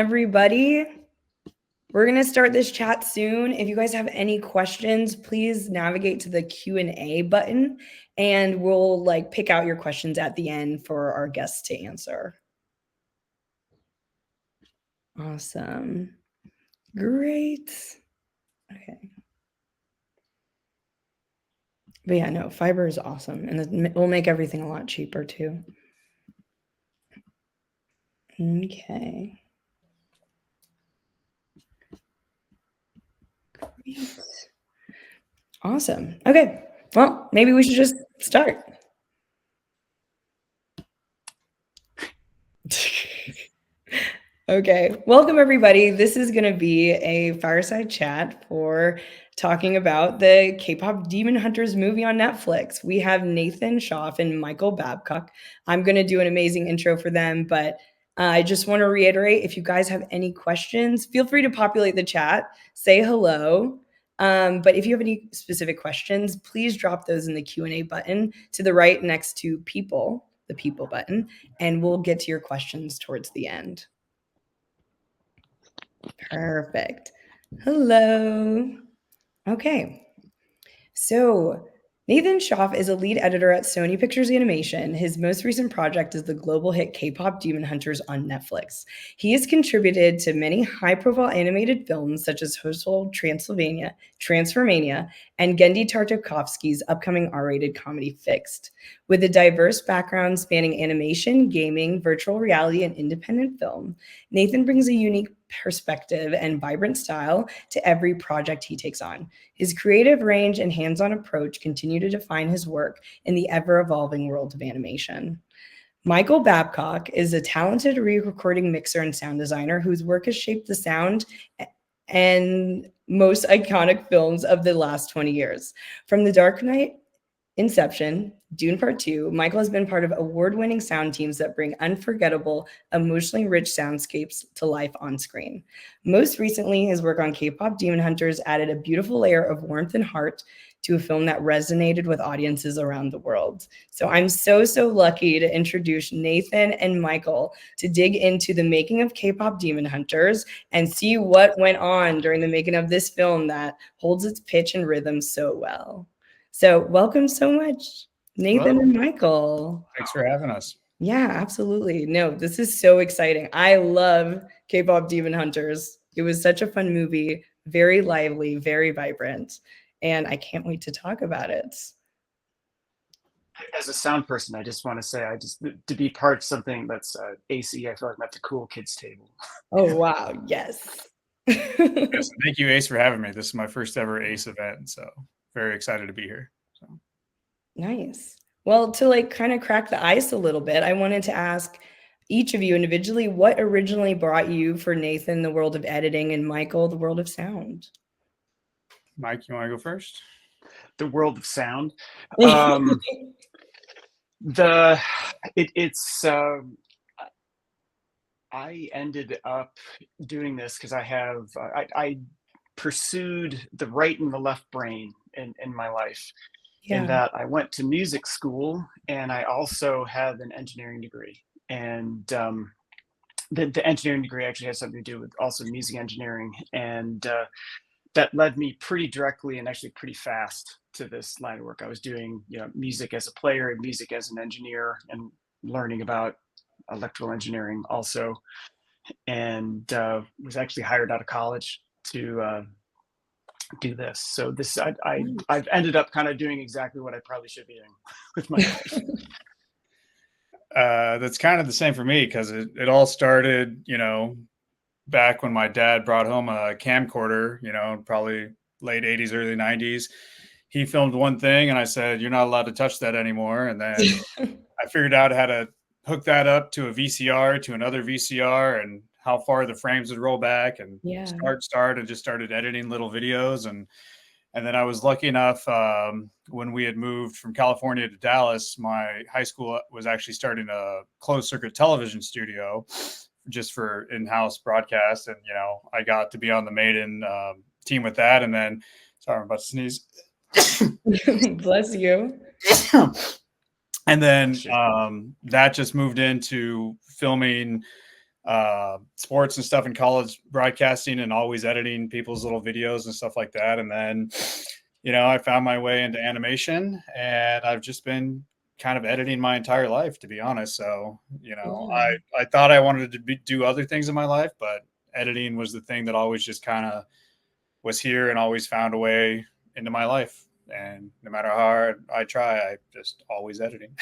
Everybody, we're going to start this chat soon. If you guys have any questions, please navigate to the Q&A button and we'll pick out your questions at the end for our guests to answer. Awesome. Great. Okay. But yeah, no, fiber is awesome and it will make everything a lot cheaper too. Okay. Great. Awesome. Okay. Well, maybe we should just start. Okay. Welcome, everybody. This is going to be a fireside chat for talking about the K-pop Demon Hunters movie on Netflix. We have Nathan Schauf and Michael Babcock. I'm going to do an amazing intro for them, but I just want to reiterate, if you guys have any questions, feel free to populate the chat, say hello. But if you have any specific questions, please drop those in the Q&A button to the right next to people, the people button, and we'll get to your questions towards the end. Perfect. Hello. Okay. So Nathan Schauf is a lead editor at Sony Pictures Animation. His most recent project is the global hit K-pop Demon Hunters on Netflix. He has contributed to many high-profile animated films such as Household Transylvania, Transformania, and Genndy Tartakovsky's upcoming R-rated comedy Fixed. With a diverse background spanning animation, gaming, virtual reality, and independent film, Nathan brings a unique perspective and vibrant style to every project he takes on. His creative range and hands-on approach continue to define his work in the ever-evolving world of animation. Michael Babcock is a talented re-recording mixer and sound designer whose work has shaped the sound and most iconic films of the last 20 years. From The Dark Knight, Inception, Dune Part 2, Michael has been part of award-winning sound teams that bring unforgettable, emotionally rich soundscapes to life on screen. Most recently, his work on K-pop Demon Hunters added a beautiful layer of warmth and heart to a film that resonated with audiences around the world. So I'm so lucky to introduce Nathan and Michael to dig into the making of K-pop Demon Hunters and see what went on during the making of this film that holds its pitch and rhythm so well. So welcome so much, Nathan and Michael. Thanks for having us. Yeah, absolutely. No, this is so exciting. I love K-pop Demon Hunters. It was such a fun movie, very lively, very vibrant, and I can't wait to talk about it. As a sound person, I just want to say, to be part of something that's ACE, I feel like I'm at the cool kids table. Oh, wow. Yes. Yes, thank you, Ace, for having me. This is my first ever ACE event, so very excited to be here. So. Nice. Well, to kind of crack the ice a little bit, I wanted to ask each of you individually, what originally brought you, for Nathan, the world of editing, and Michael, the world of sound? Mike, you want to go first? The world of sound. I ended up doing this because I pursued the right and the left brain in my life. Yeah. In that I went to music school and I also had an engineering degree. And the engineering degree actually has something to do with also music engineering. And that led me pretty directly and actually pretty fast to this line of work. I was doing music as a player and music as an engineer and learning about electrical engineering also. And was actually hired out of college to do this. So this I've ended up kind of doing exactly what I probably should be doing with my life. That's kind of the same for me, because it all started, back when my dad brought home a camcorder, probably late 80s, early 90s. He filmed one thing and I said, "You're not allowed to touch that anymore." And then I figured out how to hook that up to a VCR, to another VCR, and how far the frames would roll back, and start, and just started editing little videos. And then I was lucky enough, when we had moved from California to Dallas, my high school was actually starting a closed circuit television studio just for in-house broadcast. And, I got to be on the maiden team with that. And then, sorry, I'm about to sneeze. Bless you. And then that just moved into filming sports and stuff in college, broadcasting and always editing people's little videos and stuff like that. And then, I found my way into animation, and I've just been kind of editing my entire life, to be honest. So, I thought I wanted to do other things in my life, but editing was the thing that always just kind of was here and always found a way into my life. And no matter how hard I try, I just always editing.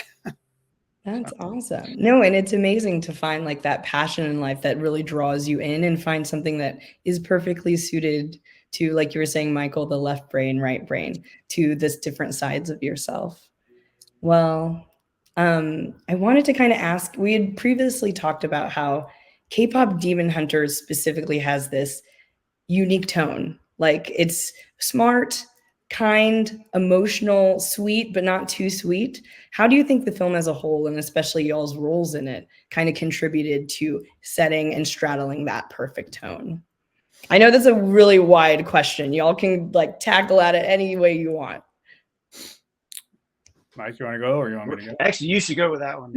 That's awesome. No, and it's amazing to find like that passion in life that really draws you in, and find something that is perfectly suited to, like you were saying, Michael, the left brain, right brain, to this different sides of yourself. Well, I wanted to kind of ask, we had previously talked about how K-pop Demon Hunters specifically has this unique tone. Like, it's smart, kind, emotional, sweet, but not too sweet. How do you think the film as a whole, and especially y'all's roles in it, kind of contributed to setting and straddling that perfect tone? I know that's a really wide question. Y'all can like tackle at it any way you want. Mike, you want to go, or you want me to go? Actually, you should go with that one.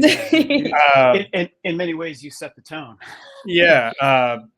In many ways, you set the tone. Yeah.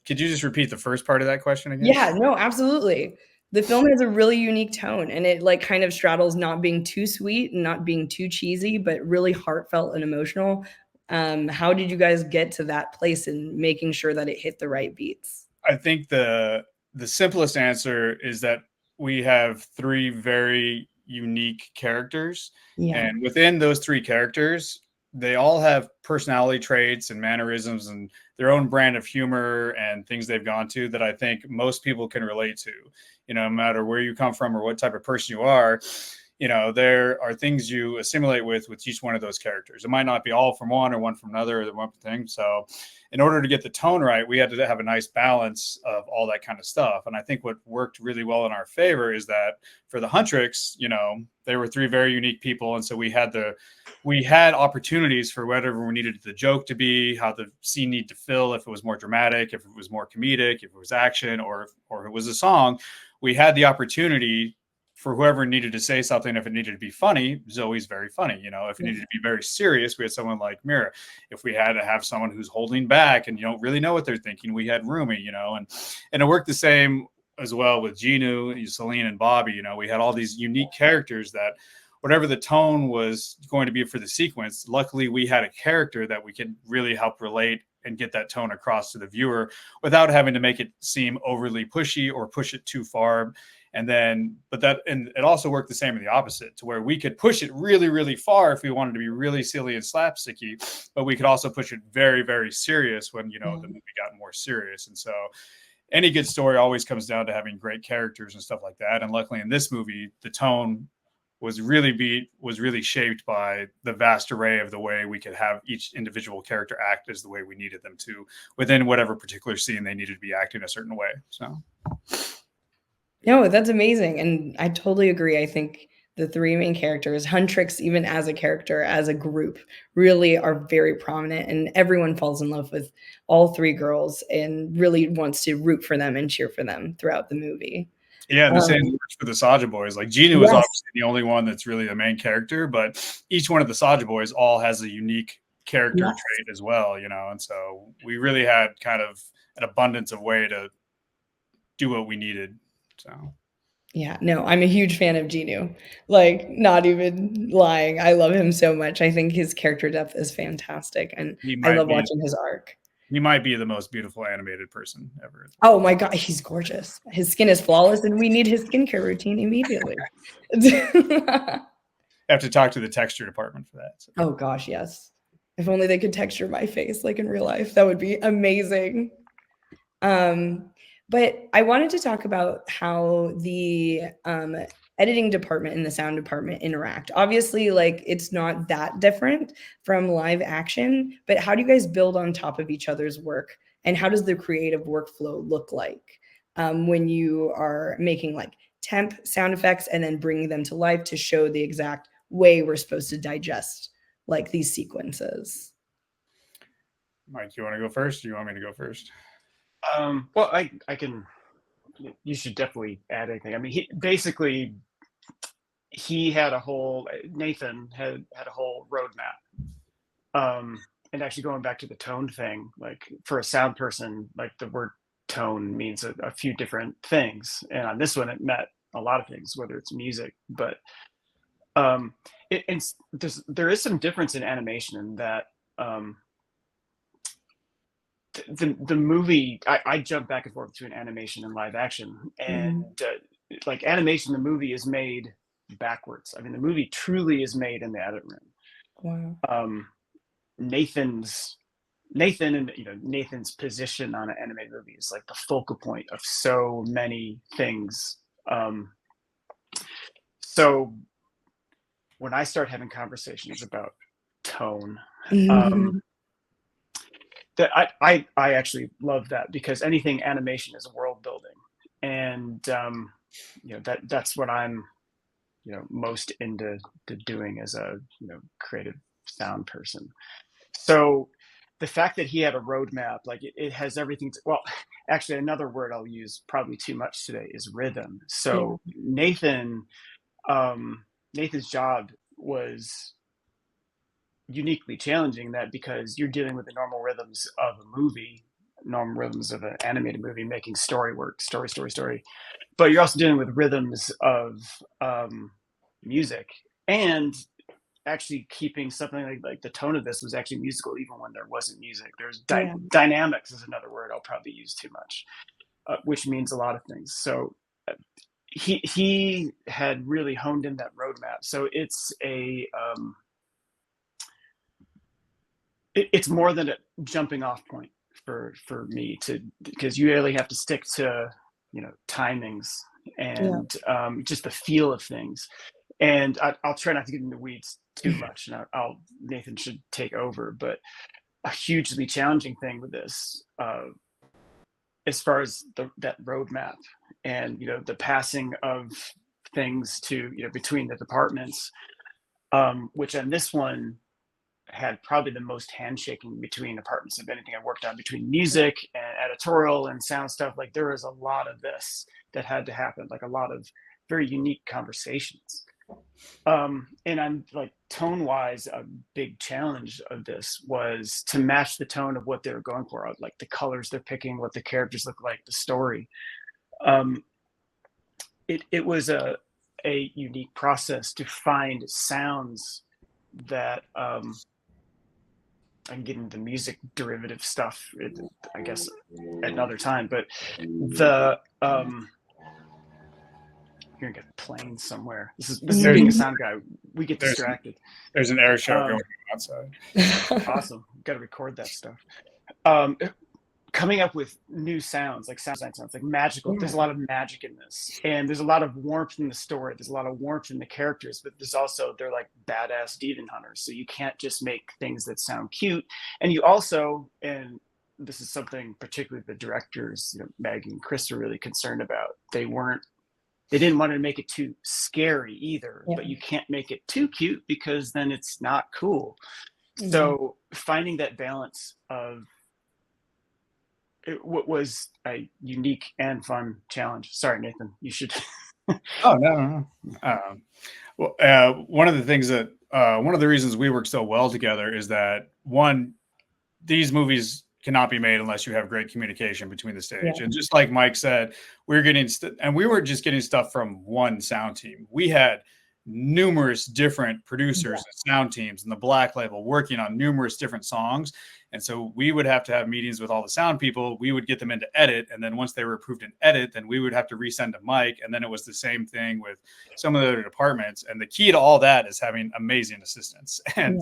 Could you just repeat the first part of that question again? Yeah, no, absolutely. The film has a really unique tone, and it like kind of straddles not being too sweet and not being too cheesy, but really heartfelt and emotional. How did you guys get to that place in making sure that it hit the right beats? I think the simplest answer is that we have three very unique characters. Yeah. And within those three characters, they all have personality traits and mannerisms and their own brand of humor and things they've gone to that I think most people can relate to. No matter where you come from or what type of person you are, there are things you assimilate with each one of those characters. It might not be all from one or one from another or the one thing. So in order to get the tone right, we had to have a nice balance of all that kind of stuff. And I think what worked really well in our favor is that for the Huntrix, they were three very unique people. And so we had opportunities for whatever we needed the joke to be, how the scene needed to fill, if it was more dramatic, if it was more comedic, if it was action, or if it was a song. We had the opportunity for whoever needed to say something. If it needed to be funny, Zoe's very funny. If it needed to be very serious, we had someone like Mira. If we had to have someone who's holding back and you don't really know what they're thinking, we had Rumi, and it worked the same as well with Ginu, Celine, and Bobby. We had all these unique characters that whatever the tone was going to be for the sequence, luckily we had a character that we could really help relate and get that tone across to the viewer without having to make it seem overly pushy or push it too far. And it also worked the same in the opposite, to where we could push it really, really far if we wanted to be really silly and slapsticky, but we could also push it very, very serious when, the movie got more serious. And so any good story always comes down to having great characters and stuff like that. And luckily in this movie, the tone was really shaped by the vast array of the way we could have each individual character act as the way we needed them to within whatever particular scene they needed to be acting a certain way. So. No, that's amazing. And I totally agree. I think the three main characters, Huntrix, even as a character, as a group, really are very prominent, and everyone falls in love with all three girls and really wants to root for them and cheer for them throughout the movie. Yeah, and the same works for the Saja boys. Like Gina is obviously the only one that's really the main character, but each one of the Saja boys all has a unique character trait as well, and so we really had kind of an abundance of way to do what we needed. So yeah, no, I'm a huge fan of Ginu. Like, not even lying. I love him so much. I think his character depth is fantastic, and I love watching his arc. He might be the most beautiful animated person ever. Oh my God, he's gorgeous. His skin is flawless, and we need his skincare routine immediately. I have to talk to the texture department for that. So. Oh gosh, yes. If only they could texture my face like in real life, that would be amazing. But I wanted to talk about how the editing department and the sound department interact. Obviously, like, it's not that different from live action, but how do you guys build on top of each other's work? And how does the creative workflow look like when you are making like temp sound effects and then bringing them to life to show the exact way we're supposed to digest like these sequences? Mike, you want to go first? Or you want me to go first? Well, I can. You should definitely add anything. I mean, Nathan had a whole roadmap, and actually going back to the tone thing, like for a sound person, like the word tone means a few different things. And on this one, it meant a lot of things, whether it's music, but there is some difference in animation in that the movie, I jump back and forth between animation and live action, and like animation, the movie is made backwards. I mean, the movie truly is made in the edit room. Wow. Nathan and Nathan's position on an animated movie is like the focal point of so many things. So when I start having conversations about tone, that I actually love that, because anything animation is world building, and that's what I'm most into doing as a creative sound person. So the fact that he had a roadmap, like it has everything well, actually another word I'll use probably too much today is rhythm. So Nathan's job was uniquely challenging, that because you're dealing with the normal rhythms of a movie, normal rhythms of an animated movie, making story work, story, but you're also dealing with rhythms of music, and actually keeping something like the tone of this was actually musical even when there wasn't music. There's dynamics is another word I'll probably use too much, which means a lot of things. So he had really honed in that roadmap. So it's it's more than a jumping off point for me, because you really have to stick to timings and just the feel of things. And I'll try not to get into the weeds too much, and Nathan should take over. But a hugely challenging thing with this, as far as that roadmap and the passing of things to between the departments, which on this one had probably the most handshaking between departments of anything I worked on, between music and editorial and sound stuff. Like there was a lot of this that had to happen, like a lot of very unique conversations. And I'm like, tone wise, a big challenge of this was to match the tone of what they were going for, like the colors they're picking, what the characters look like, the story. It was a unique process to find sounds that I can get into music derivative stuff, I guess, at another time. But the you're gonna get planes somewhere. This is being a sound guy. We get distracted. There's an air show going outside. Awesome. Got to record that stuff. Coming up with new sounds, like sounds like magical. There's a lot of magic in this, and there's a lot of warmth in the story. There's a lot of warmth in the characters, but there's also, they're like badass demon hunters. So you can't just make things that sound cute. And you also, and this is something particularly the directors, Maggie and Chris, are really concerned about. They didn't want to make it too scary either, but you can't make it too cute because then it's not cool. So finding that balance of what was a unique and fun challenge. Sorry, Nathan, you should. Oh, no. Well, one of the things that, one of the reasons we work so well together is that, one, these movies cannot be made unless you have great communication between the stage. And just like Mike said, we weren't just getting stuff from one sound team. We had numerous different producers and sound teams and the Black Label working on numerous different songs. And so we would have to have meetings with all the sound people. We would get them into edit. And then once they were approved in edit, then we would have to resend to Mike. And then it was the same thing with some of the other departments. And the key to all that is having amazing assistants and,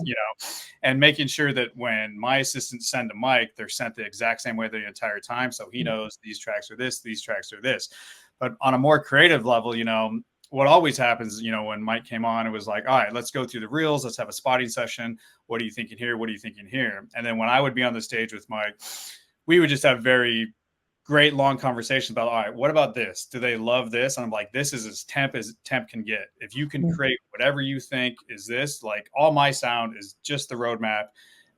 and making sure that when my assistants send to Mike, they're sent the exact same way the entire time. So he knows these tracks are this, these tracks are this. But on a more creative level, what always happens, when Mike came on, it was like, all right, let's go through the reels. Let's have a spotting session. What are you thinking here? What are you thinking here? And then when I would be on the stage with Mike, we would just have very great long conversations about, all right, what about this? Do they love this? And I'm like, this is as temp can get. If you can create whatever you think is this, like all my sound is just the roadmap,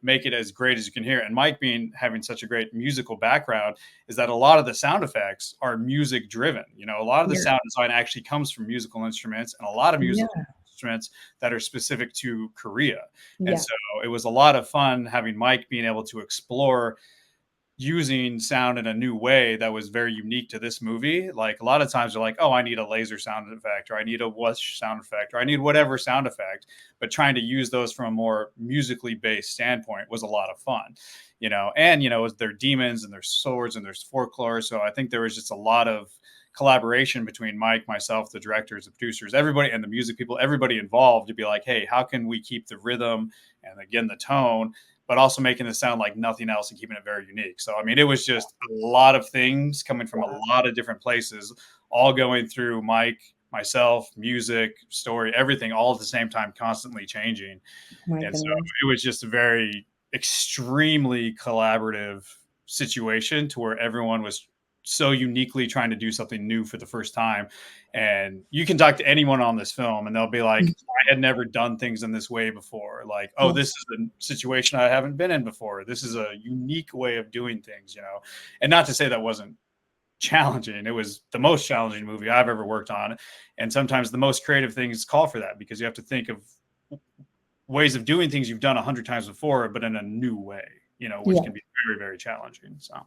make it as great as you can hear. And Mike having such a great musical background is that a lot of the sound effects are music driven. A lot of the sound design actually comes from musical instruments, and a lot of music instruments that are specific to Korea. Yeah. And so it was a lot of fun having Mike being able to explore using sound in a new way that was very unique to this movie. Like a lot of times they're like, oh, I need a laser sound effect, or I need a whoosh sound effect, or I need whatever sound effect. But trying to use those from a more musically based standpoint was a lot of fun, you know. And, you know, they're demons and there's swords and there's folklore. So I think there was just a lot of collaboration between Mike, myself, the directors, the producers, everybody, and the music people, everybody involved to be like, hey, how can we keep the rhythm and again the tone, but also making it sound like nothing else and keeping it very unique. So, I mean, it was just a lot of things coming from a lot of different places, all going through Mike, myself, music, story, everything, all at the same time, constantly changing. And so it was just a very extremely collaborative situation to where everyone was so uniquely trying to do something new for the first time. And you can talk to anyone on this film and they'll be like, I had never done things in this way before. Like, oh, this is a situation I haven't been in before. This is a unique way of doing things, you know. And not to say that wasn't challenging. It was the most challenging movie I've ever worked on. And sometimes the most creative things call for that, because you have to think of ways of doing things you've done 100 times before, but in a new way, you know, which can be very, very challenging. So.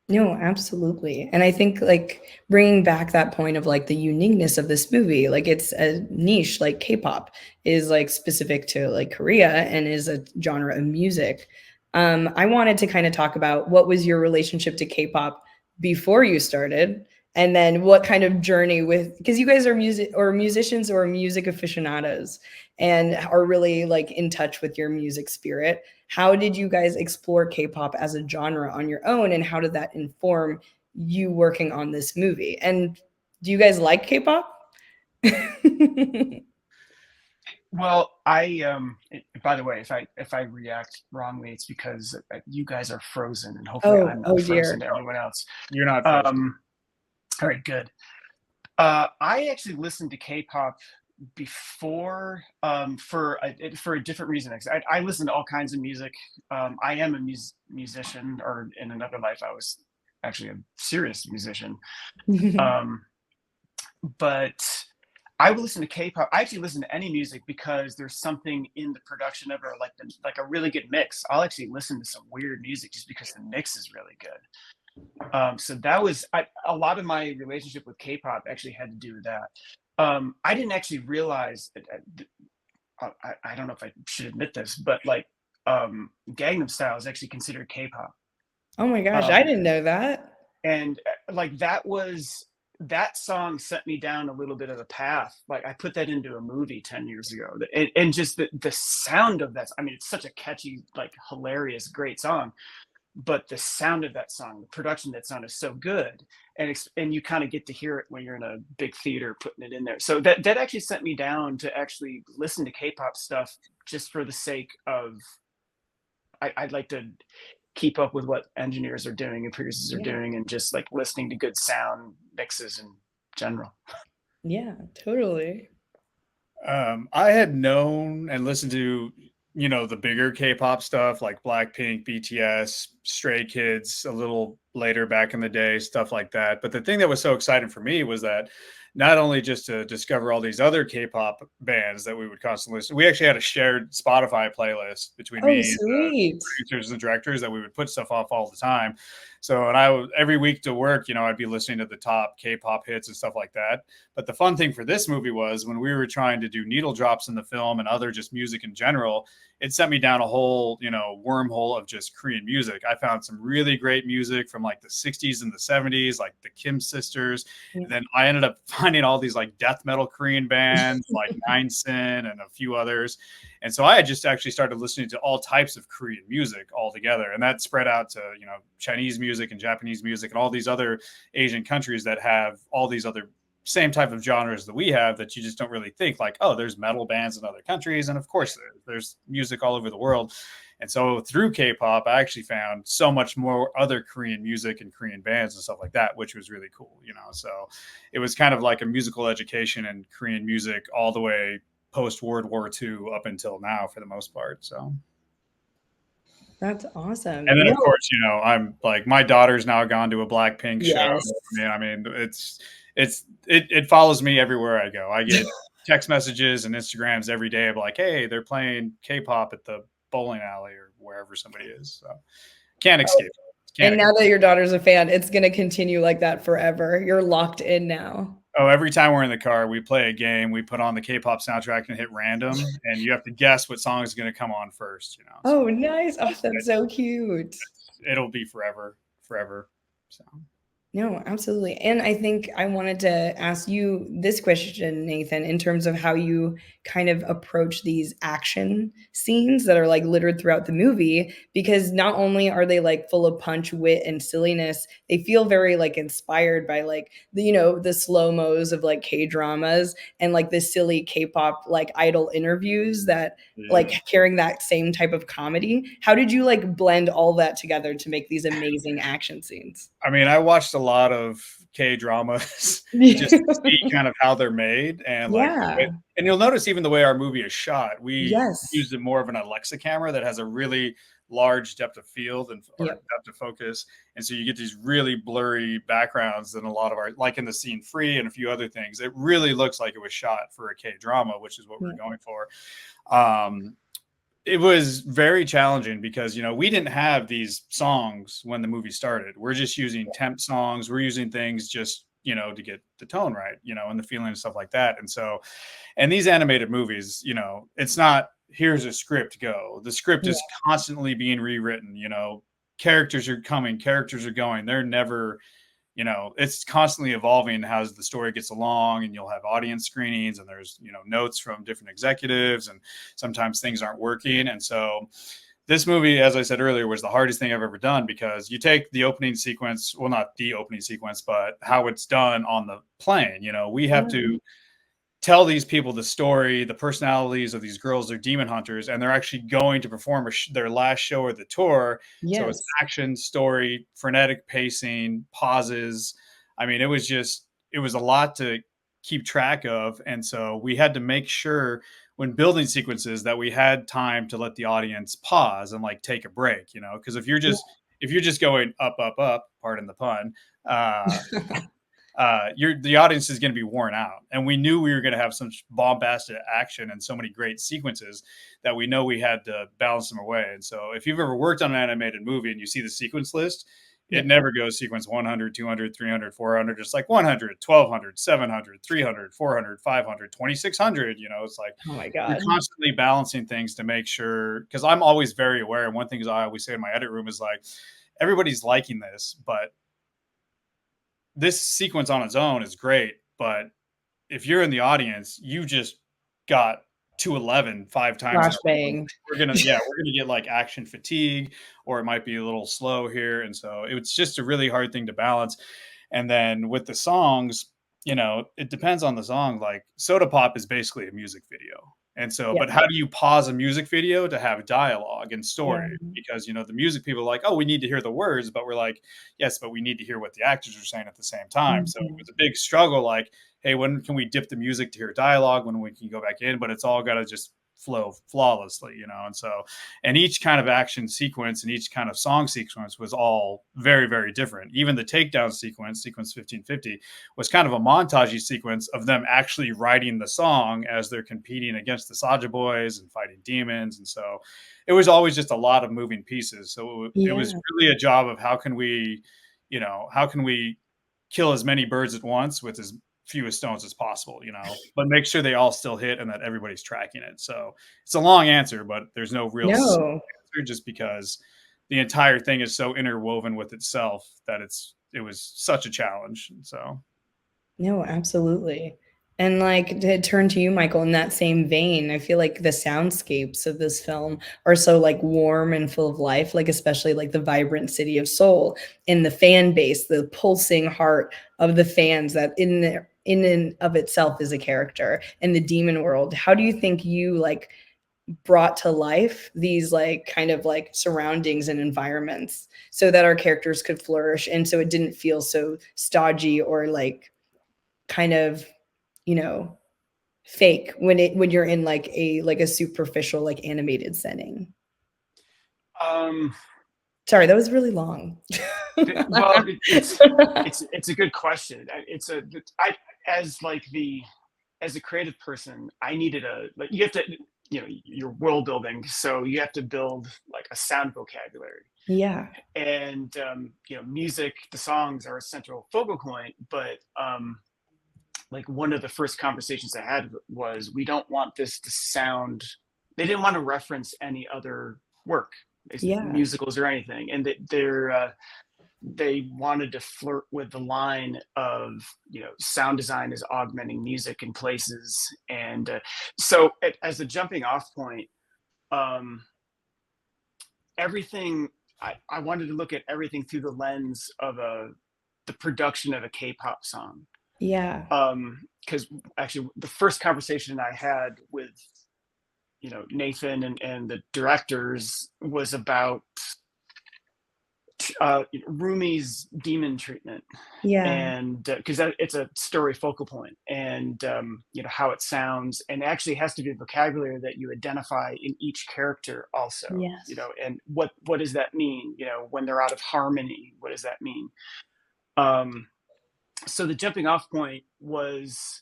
No, absolutely. And I think like bringing back that point of like the uniqueness of this movie, like it's a niche, like K-pop is like specific to like Korea and is a genre of music. I wanted to kind of talk about what was your relationship to K-pop before you started, and then what kind of journey with, because you guys are musicians or music aficionados and are really like in touch with your music spirit. How did you guys explore K-pop as a genre on your own, and how did that inform you working on this movie? And do you guys like K-pop? Well, by the way, if I react wrongly, it's because you guys are frozen, and hopefully I'm not frozen to everyone else. You're not frozen. All right, good. I actually listened to K-pop before for a different reason. I listen to all kinds of music. I am a musician, or in another life I was actually a serious musician. But I will listen to K-pop. I actually listen to any music because there's something in the production of it, or like a really good mix. I'll actually listen to some weird music just because the mix is really good. So that was a lot of my relationship with K-pop actually had to do with that. I didn't actually realize, I don't know if I should admit this, but like Gangnam Style is actually considered K-pop. Oh my gosh, I didn't know that. And like that song set me down a little bit of a path. Like I put that into a movie 10 years ago, and just the sound of that. I mean, it's such a catchy, like hilarious, great song. But the sound of that song, the production of that song is so good, and you kind of get to hear it when you're in a big theater putting it in there. So that actually sent me down to actually listen to K-pop stuff just for the sake of I'd like to keep up with what engineers are doing and producers are doing, and just like listening to good sound mixes in general. Yeah, totally. I had known and listened to, you know, the bigger K-pop stuff like Blackpink, BTS, Stray Kids a little later back in the day, stuff like that. But the thing that was so exciting for me was that not only just to discover all these other K-pop bands that we would constantly listen, we actually had a shared Spotify playlist between me and the producers and directors that we would put stuff off all the time. So, and I would every week to work, you know, I'd be listening to the top K-pop hits and stuff like that. But the fun thing for this movie was when we were trying to do needle drops in the film and other just music in general, it sent me down a whole, you know, wormhole of just Korean music. I found some really great music from like the 60s and the 70s, like the Kim sisters. And then I ended up finding all these like death metal Korean bands like Nine Sin and a few others. And so I had just actually started listening to all types of Korean music altogether. And that spread out to, you know, Chinese music and Japanese music and all these other Asian countries that have all these other same type of genres that we have that you just don't really think like, oh, there's metal bands in other countries. And of course there's music all over the world. And so through K-pop, I actually found so much more other Korean music and Korean bands and stuff like that, which was really cool, you know? So it was kind of like a musical education in Korean music all the way post World War II up until now for the most part. So that's awesome. And then of course, you know, I'm like, my daughter's now gone to a Blackpink show. Yes. I mean, it follows me everywhere I go. I get text messages and Instagrams every day of like, hey, they're playing K-pop at the bowling alley or wherever somebody is. So can't escape. And now that your daughter's a fan, it's going to continue like that forever. You're locked in now. Oh, every time we're in the car, we play a game. We put on the K-pop soundtrack and hit random, and you have to guess what song is going to come on first. You know. Oh, nice! Oh, that's so cute. It'll be forever. So. No, absolutely. And I think I wanted to ask you this question, Nathan, in terms of how you kind of approach these action scenes that are like littered throughout the movie, because not only are they like full of punch, wit, and silliness, they feel very like inspired by like the, you know, the slow-mos of like K-dramas and like the silly K-pop like idol interviews that like carrying that same type of comedy. How did you like blend all that together to make these amazing action scenes? I mean, I watched a lot of K-dramas just to see kind of how they're made, and like, and you'll notice even the way our movie is shot, we used more of an Alexa camera that has a really large depth of field and or depth of focus, and so you get these really blurry backgrounds than a lot of our, like in the scene Free and a few other things. It really looks like it was shot for a K-drama, which is what we're going for. It was very challenging because, you know, we didn't have these songs when the movie started. We're just using temp songs. We're using things just, you know, to get the tone right, you know, and the feeling and stuff like that. And so, and these animated movies, you know, it's not, here's a script, go. The script is constantly being rewritten, you know, characters are coming, characters are going. They're never, you know, it's constantly evolving as the story gets along, and you'll have audience screenings, and there's, you know, notes from different executives, and sometimes things aren't working. And so this movie, as I said earlier, was the hardest thing I've ever done, because you take the opening sequence, well, not the opening sequence, but how it's done on the plane. You know, we have to tell these people the story, the personalities of these girls. They're demon hunters, and they're actually going to perform their last show of the tour. So it's action, story, frenetic pacing, pauses. I mean, it was a lot to keep track of. And so we had to make sure when building sequences that we had time to let the audience pause and like take a break, you know, because if you're just going up, pardon the pun, the audience is going to be worn out. And we knew we were going to have such bombastic action and so many great sequences that we know we had to balance them away. And so if you've ever worked on an animated movie and you see the sequence list, it never goes sequence 100, 200, 300, 400. It's like 100, 1200, 700, 300, 400, 500, 2600. You know, it's like, oh my God, you're constantly balancing things to make sure, because I'm always very aware. And one thing I always say in my edit room is like, everybody's liking this, but this sequence on its own is great, but if you're in the audience, you just got 211 5 times. Flashbang. We're gonna get like action fatigue, or it might be a little slow here, and so it's just a really hard thing to balance. And then with the songs, you know, it depends on the song. Like Soda Pop is basically a music video. And so, but how do you pause a music video to have dialogue and story? Because, you know, the music people are like, oh, we need to hear the words, but we're like, yes, but we need to hear what the actors are saying at the same time. So it was a big struggle. Like, hey, when can we dip the music to hear dialogue? When we can go back in? But it's all got to just flow flawlessly, you know? And so, and each kind of action sequence and each kind of song sequence was all very, very different. Even the takedown sequence 1550, was kind of a montagey sequence of them actually writing the song as they're competing against the Saja Boys and fighting demons. And so it was always just a lot of moving pieces. So it was really a job of how can we kill as many birds at once with as fewest stones as possible, you know, but make sure they all still hit and that everybody's tracking it. So it's a long answer, but there's no real answer, just because the entire thing is so interwoven with itself that it was such a challenge. So no, absolutely. And like to turn to you, Michael, in that same vein, I feel like the soundscapes of this film are so like warm and full of life, like especially like the vibrant city of Seoul and the fan base, the pulsing heart of the fans that in and of itself is a character, and the demon world. How do you think you like brought to life these like kind of like surroundings and environments so that our characters could flourish, and so it didn't feel so stodgy or like kind of, you know, fake when you're in like a superficial like animated setting? Sorry, that was really long. Well, it's a good question. As like the as a creative person, I needed you have to, you're world building, so you have to build like a sound vocabulary. Yeah. And music, the songs are a central focal point, but like one of the first conversations I had was, we don't want this to sound, they didn't want to reference any other work, musicals or anything. And they wanted to flirt with the line of, sound design is augmenting music in places. And so as a jumping off point, everything, I wanted to look at everything through the lens of the production of a K-pop song. Yeah. Because actually the first conversation I had with, Nathan and the directors was about Rumi's demon treatment. Yeah. And because it's a story focal point, and how it sounds, and actually has to be a vocabulary that you identify in each character also. Yes. And what does that mean? When they're out of harmony, what does that mean? So the jumping off point was,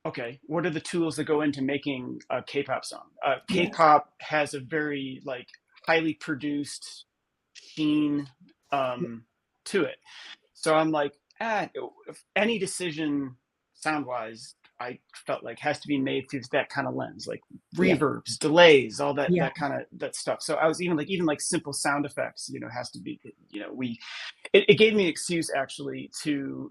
okay, what are the tools that go into making a K-pop song? K-pop has a very like highly produced sheen to it. So I'm like, if any decision sound wise, I felt like has to be made through that kind of lens, like reverbs, delays, all that kind of that stuff. So I was even like simple sound effects, has to be, it gave me an excuse actually to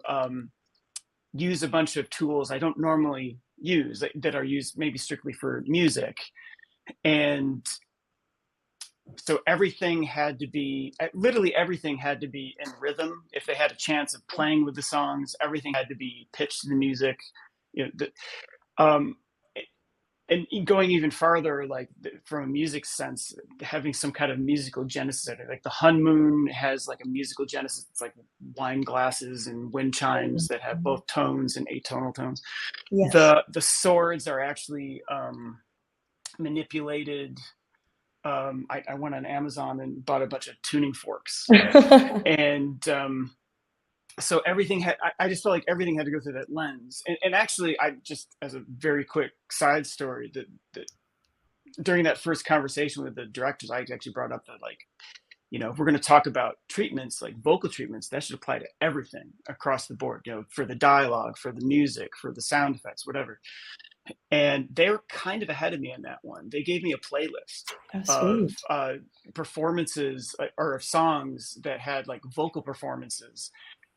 use a bunch of tools I don't normally use, that are used maybe strictly for music. And so everything had to be, literally everything had to be in rhythm. If they had a chance of playing with the songs, everything had to be pitched to the music. And going even farther, like from a music sense, having some kind of musical genesis. Like the Hun Moon has like a musical genesis. It's like wine glasses and wind chimes that have both tones and atonal tones. Yes. The swords are actually manipulated. I went on Amazon and bought a bunch of tuning forks. And so everything I just felt like everything had to go through that lens. And actually, I just, as a very quick side story, that during that first conversation with the directors, I actually brought up that, like, if we're going to talk about treatments, like vocal treatments, that should apply to everything across the board, for the dialogue, for the music, for the sound effects, whatever. And they were kind of ahead of me on that one. They gave me a playlist of performances or of songs that had like vocal performances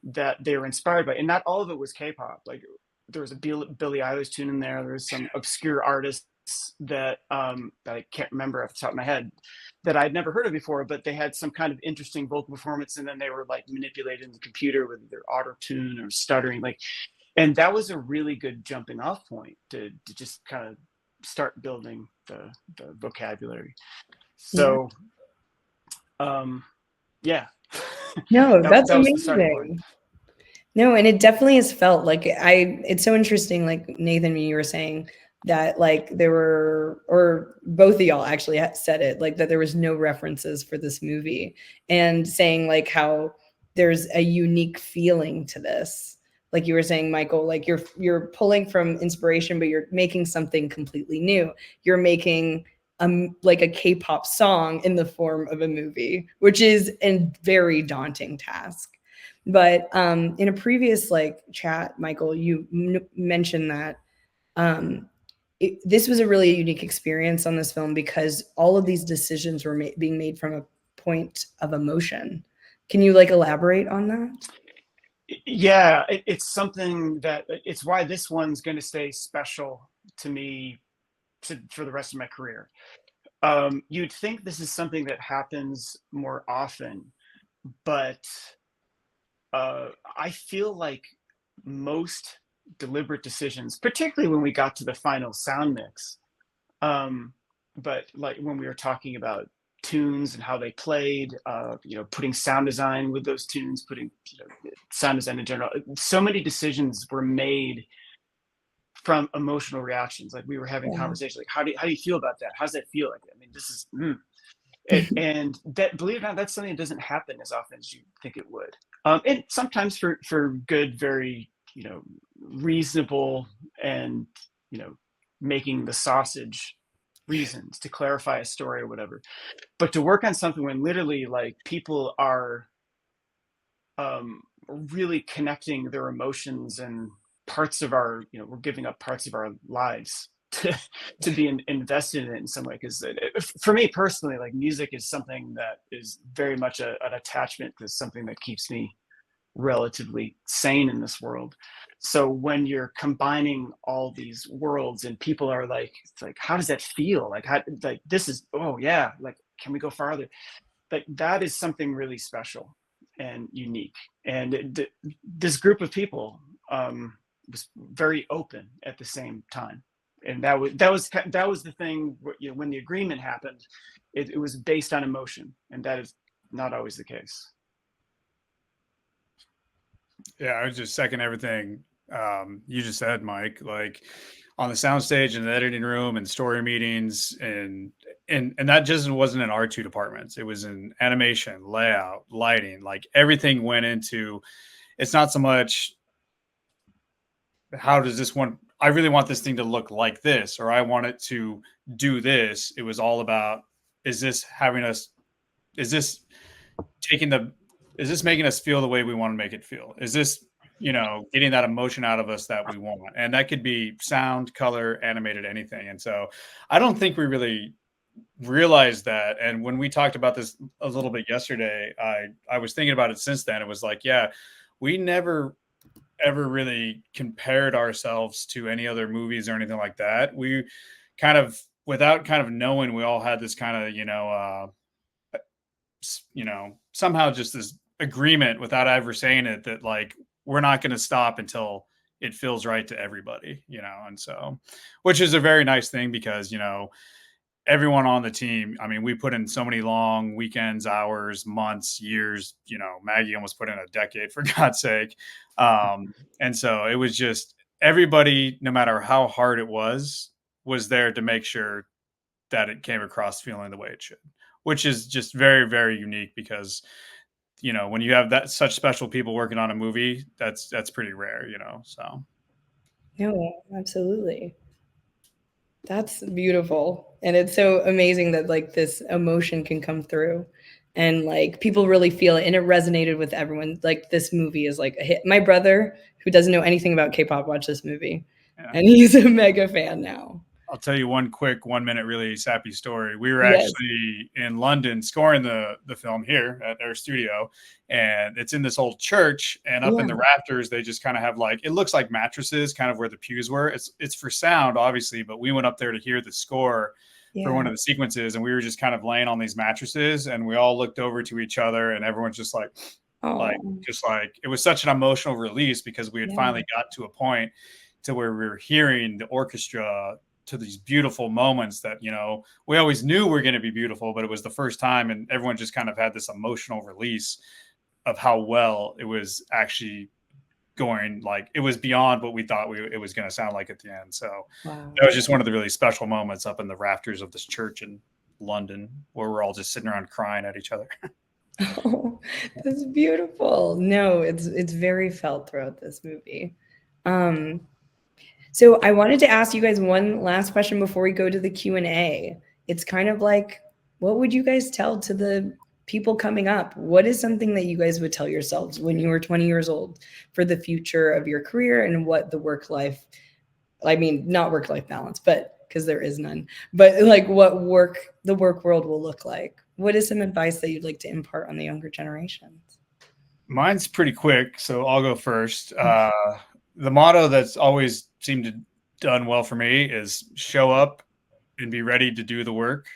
that they were inspired by. And not all of it was K-pop. Like there was a Billie Eilish tune in there. There was some obscure artists that I can't remember off the top of my head that I'd never heard of before, but they had some kind of interesting vocal performance. And then they were like manipulated in the computer with their auto tune or stuttering, like. And that was a really good jumping off point to just kind of start building the vocabulary. So, yeah. No, that's amazing. No, and it definitely has felt like it's so interesting, like Nathan, you were saying that like there were, or both of y'all actually said it, like that there was no references for this movie, and saying like how there's a unique feeling to this. Like you were saying, Michael, like you're pulling from inspiration, but you're making something completely new. You're making like a K-pop song in the form of a movie, which is a very daunting task. But in a previous like chat, Michael, you mentioned that this was a really unique experience on this film because all of these decisions were being made from a point of emotion. Can you like elaborate on that? Yeah, it's something that it's why this one's going to stay special to me for the rest of my career. You'd think this is something that happens more often, but I feel like most deliberate decisions, particularly when we got to the final sound mix, but like when we were talking about tunes and how they played, putting sound design with those tunes, putting sound design in general. So many decisions were made from emotional reactions. Like we were having conversations, like how do you feel about that? How does that feel? Like, I mean, this is, and that, believe it or not, that's something that doesn't happen as often as you think it would. And sometimes for good, very, reasonable and, you know, making the sausage reasons to clarify a story or whatever. But to work on something when literally like people are really connecting their emotions and parts of our, you know, we're giving up parts of our lives to be invested in it in some way. Because for me personally, like music is something that is very much an attachment to something that keeps me relatively sane in this world. So when you're combining all these worlds and people are like, it's like, how does that feel? Like, how, like this is, oh yeah, like, can we go farther? Like that is something really special and unique. And this group of people was very open at the same time. And that was the thing. You know, when the agreement happened, it was based on emotion, and that is not always the case. Yeah, I would just second everything you just said, Mike. Like on the soundstage and the editing room and story meetings and that just wasn't in our two departments. It was in animation, layout, lighting, like everything went into. It's not so much how does this one. I really want this thing to look like this, or I want it to do this. It was all about is this having us? Is this taking the? Is this making us feel the way we want to make it feel? Is this, you know, getting that emotion out of us that we want? And that could be sound, color, animated, anything. And so I don't think we really realized that. And when we talked about this a little bit yesterday, I was thinking about it since then. It was like, yeah, we never ever really compared ourselves to any other movies or anything like that. We kind of, without kind of knowing, we all had this kind of, somehow just this agreement without ever saying it that like we're not going to stop until it feels right to everybody, you know. And so, which is a very nice thing because, you know, everyone on the team, I mean, we put in so many long weekends, hours, months, years, you know, Maggie almost put in a decade for God's sake. And so it was just everybody, no matter how hard it was there to make sure that it came across feeling the way it should, which is just very, very unique because, you know, when you have that such special people working on a movie, that's pretty rare, you know. So no, absolutely. That's beautiful. And it's so amazing that like this emotion can come through and like people really feel it and it resonated with everyone. Like this movie is like a hit. My brother, who doesn't know anything about K-pop, watched this movie and he's a mega fan now. I'll tell you one quick 1 minute, really sappy story. We were Yes. actually in London scoring the film here at their studio, and it's in this old church. And up in the rafters, they just kind of have like, it looks like mattresses, kind of where the pews were. It's for sound, obviously, but we went up there to hear the score for one of the sequences, and we were just kind of laying on these mattresses, and we all looked over to each other, and everyone's just like, it was such an emotional release because we had finally got to a point to where we were hearing the orchestra to these beautiful moments that, you know, we always knew were going to be beautiful, but it was the first time and everyone just kind of had this emotional release of how well it was actually going. Like it was beyond what we thought it was going to sound like at the end. So that was just one of the really special moments up in the rafters of this church in London where we're all just sitting around crying at each other. Oh, that's beautiful. No, it's very felt throughout this movie. So I wanted to ask you guys one last question before we go to the Q&A. It's kind of like, what would you guys tell to the people coming up? What is something that you guys would tell yourselves when you were 20 years old for the future of your career and what the work-life, I mean, not work-life balance, but because there is none, but like what the work world will look like? What is some advice that you'd like to impart on the younger generations? Mine's pretty quick, so I'll go first. The motto that's always seemed to done well for me is show up and be ready to do the work.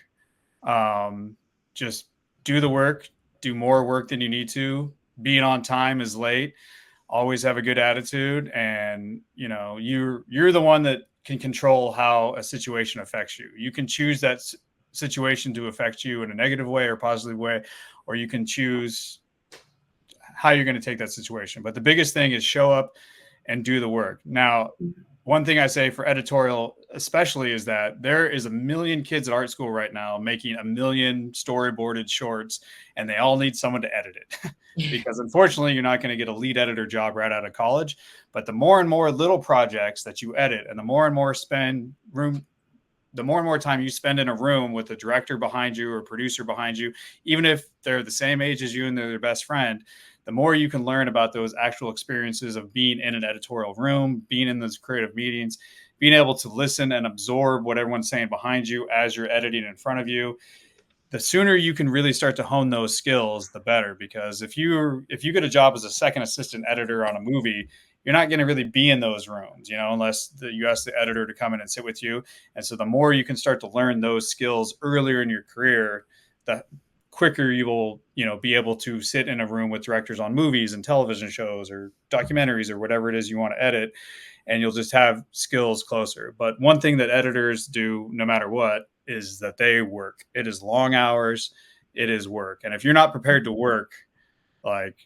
Just do the work, do more work than you need to. Being on time is late. Always have a good attitude, and you know you're the one that can control how a situation affects you. You can choose that situation to affect you in a negative way or positive way, or you can choose how you're going to take that situation. But the biggest thing is show up and do the work. Now, one thing I say for editorial especially is that there is a million kids at art school right now making a million storyboarded shorts, and they all need someone to edit it. Because unfortunately, you're not going to get a lead editor job right out of college. But the more and more little projects that you edit, and the more and more time you spend in a room with a director behind you or producer behind you, even if they're the same age as you and they're their best friend, the more you can learn about those actual experiences of being in an editorial room, being in those creative meetings, being able to listen and absorb what everyone's saying behind you as you're editing in front of you. The sooner you can really start to hone those skills, the better. Because if you get a job as a second assistant editor on a movie, you're not going to really be in those rooms, unless you ask the editor to come in and sit with you. And so the more you can start to learn those skills earlier in your career, the quicker you will, be able to sit in a room with directors on movies and television shows or documentaries or whatever it is you want to edit, and you'll just have skills closer. But one thing that editors do, no matter what, is that they work. It is long hours. It is work. And if you're not prepared to work, like,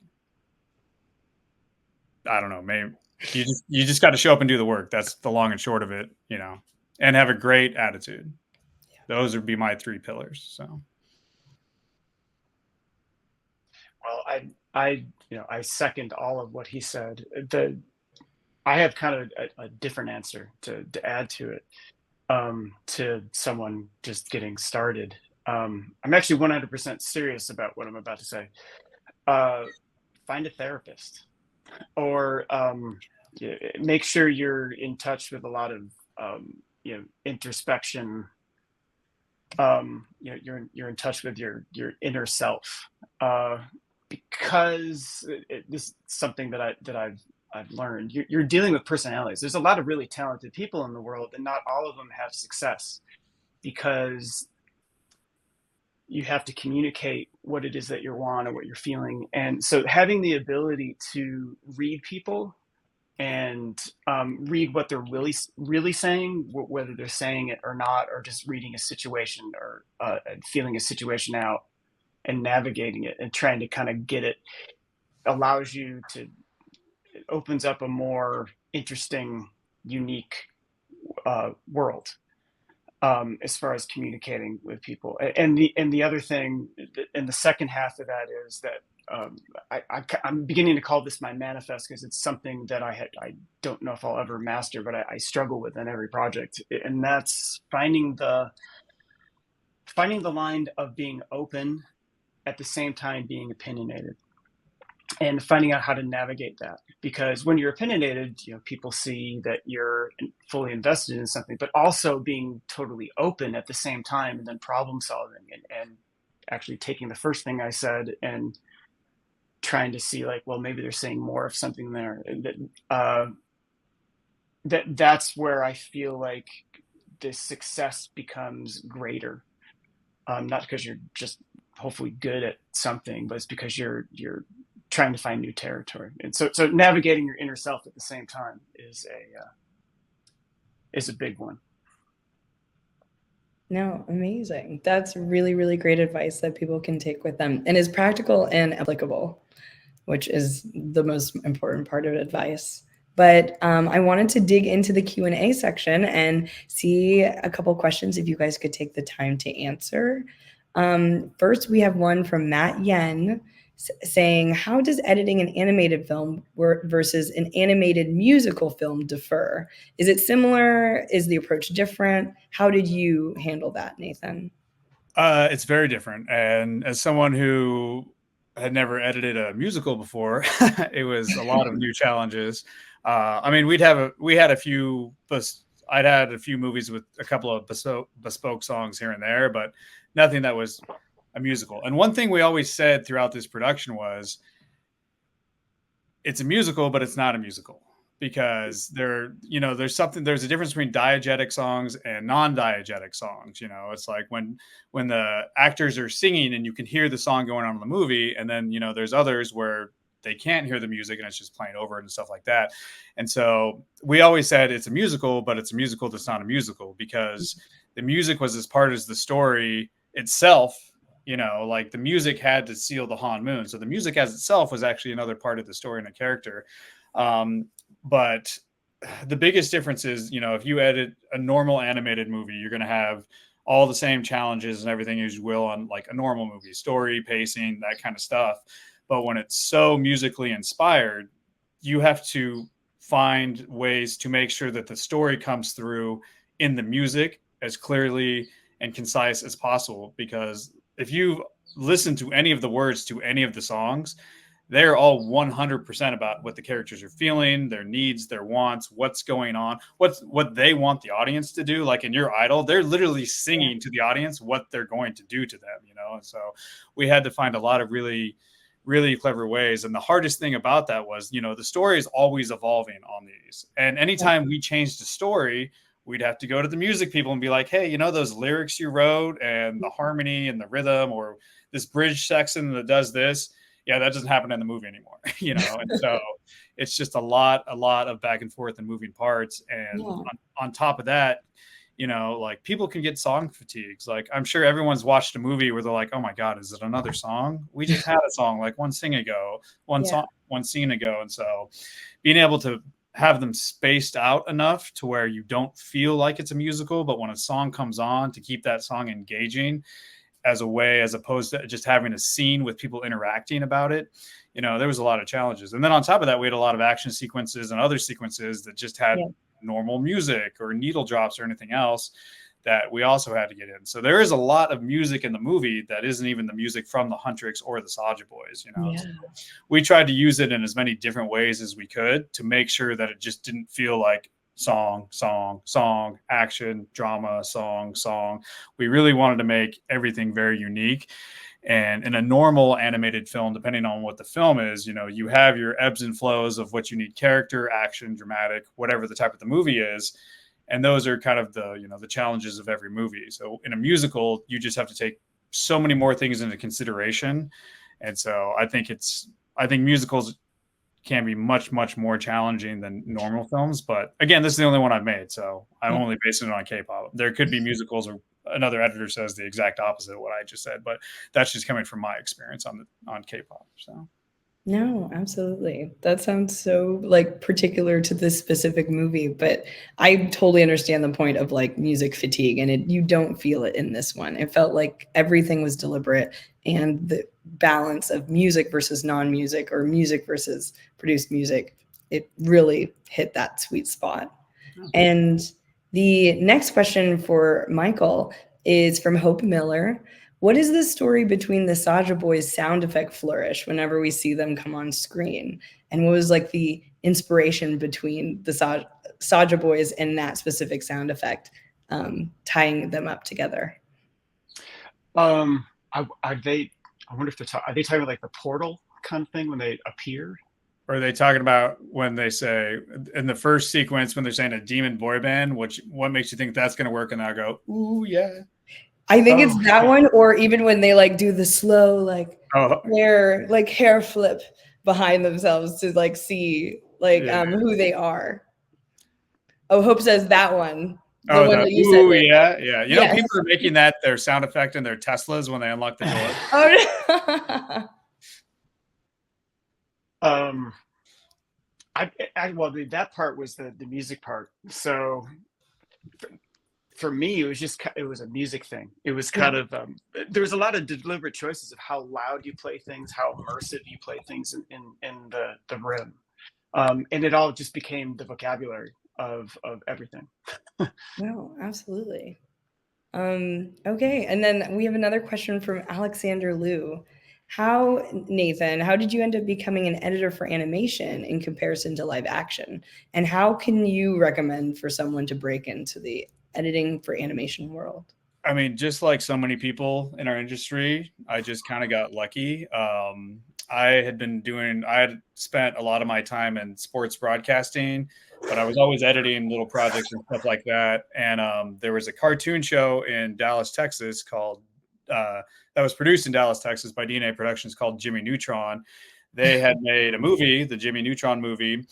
I don't know, maybe you just got to show up and do the work. That's the long and short of it, and have a great attitude. Those would be my 3 pillars. So. Well, I second all of what he said. I have kind of a different answer to add to it, to someone just getting started. I'm actually 100% serious about what I'm about to say. Find a therapist, or make sure you're in touch with a lot of introspection. You're in touch with your inner self, because this is something that I've learned. You're dealing with personalities. There's a lot of really talented people in the world, and not all of them have success, because you have to communicate what it is that you want or what you're feeling. And so having the ability to read people and read what they're really saying, whether they're saying it or not, or just reading a situation or feeling a situation out and navigating it and trying to kind of get it, allows you to, it opens up a more interesting, unique world as far as communicating with people. And the other thing, and the second half of that is that I'm beginning to call this my manifest, because it's something that I don't know if I'll ever master, but I struggle with in every project. And that's finding the line of being open at the same time being opinionated, and finding out how to navigate that. Because when you're opinionated, people see that you're fully invested in something, but also being totally open at the same time, and then problem solving and actually taking the first thing I said and trying to see, like, well, maybe they're saying more of something there. That's where I feel like the success becomes greater. Not because you're just hopefully good at something, but it's because you're trying to find new territory. And so navigating your inner self at the same time is a big one. No, amazing. That's really, really great advice that people can take with them, and is practical and applicable, which is the most important part of advice. But I wanted to dig into the Q&A section and see a couple questions if you guys could take the time to answer. First, we have one from Matt Yen saying, how does editing an animated film versus an animated musical film differ? Is it similar? Is the approach different? How did you handle that, Nathan? It's very different. And as someone who had never edited a musical before, it was a lot of new challenges. I mean, I'd had a few movies with a couple of bespoke songs here and there, but nothing that was a musical. And one thing we always said throughout this production was, it's a musical, but it's not a musical, because there's a difference between diegetic songs and non-diegetic songs. It's like when the actors are singing and you can hear the song going on in the movie, and then, there's others where they can't hear the music and it's just playing over it and stuff like that. And so we always said it's a musical, but it's a musical that's not a musical, because the music was as part as the story itself. Like the music had to seal the Han Moon. So the music as itself was actually another part of the story and a character. But the biggest difference is, if you edit a normal animated movie, you're going to have all the same challenges and everything as you will on like a normal movie, story, pacing, that kind of stuff. But when it's so musically inspired, you have to find ways to make sure that the story comes through in the music as clearly and concise as possible. Because if you listen to any of the words to any of the songs, they're all 100% about what the characters are feeling, their needs, their wants, what's going on, what they want the audience to do. Like in Your Idol, they're literally singing to the audience what they're going to do to them, And so we had to find a lot of really, really clever ways. And the hardest thing about that was, the story is always evolving on these. And anytime we changed the story, we'd have to go to the music people and be like, hey, those lyrics you wrote and the harmony and the rhythm, or this bridge section that does this. Yeah, that doesn't happen in the movie anymore, And so it's just a lot of back and forth and moving parts. And on top of that, like people can get song fatigues. Like I'm sure everyone's watched a movie where they're like, oh my God, is it another song? We just had a song like one scene ago. And so being able to have them spaced out enough to where you don't feel like it's a musical, but when a song comes on, to keep that song engaging as opposed to just having a scene with people interacting about it. There was a lot of challenges. And then on top of that, we had a lot of action sequences and other sequences that just had normal music or needle drops or anything else that we also had to get in. So there is a lot of music in the movie that isn't even the music from the Huntrix or the Saja Boys. So we tried to use it in as many different ways as we could to make sure that it just didn't feel like song, action, drama, song. We really wanted to make everything very unique. And in a normal animated film, depending on what the film is, you have your ebbs and flows of what you need: character, action, dramatic, whatever the type of the movie is. And those are kind of the challenges of every movie. So in a musical, you just have to take so many more things into consideration. And so I think musicals can be much, much more challenging than normal films. But again, this is the only one I've made, so I'm only basing it on K-pop. There could be musicals or another editor says the exact opposite of what I just said, but that's just coming from my experience on K-pop. So. No, absolutely. That sounds so like particular to this specific movie, but I totally understand the point of like music fatigue, and you don't feel it in this one. It felt like everything was deliberate, and the balance of music versus non-music or music versus produced music, it really hit that sweet spot. Okay. And the next question for Michael is from Hope Miller. What is the story between the Saja Boys sound effect flourish whenever we see them come on screen? And what was like the inspiration between the Saja Boys and that specific sound effect, tying them up together? I wonder if are they talking about like the portal kind of thing when they appear? Or are they talking about when they say in the first sequence when they're saying a demon boy band? What makes you think that's going to work? And I'll go, ooh, yeah. I think it's that one, or even when they like do the slow hair flip behind themselves to like see who they are. Oh, Hope says that one. The one that you said. Right? Yeah. Yes. People are making that their sound effect in their Teslas when they unlock the door. That part was the music part. So for me, it was a music thing. It was kind of there was a lot of deliberate choices of how loud you play things, how immersive you play things in the room, and it all just became the vocabulary of everything. No, absolutely. Okay, and then we have another question from Alexander Liu. Nathan, how did you end up becoming an editor for animation in comparison to live action? And how can you recommend for someone to break into the editing for animation world? I mean, just like so many people in our industry, I just kind of got lucky. I had spent a lot of my time in sports broadcasting, but I was always editing little projects and stuff like that. And there was a cartoon show in Dallas, Texas that was produced in Dallas, Texas by DNA Productions called Jimmy Neutron. They had made a movie, the Jimmy Neutron movie.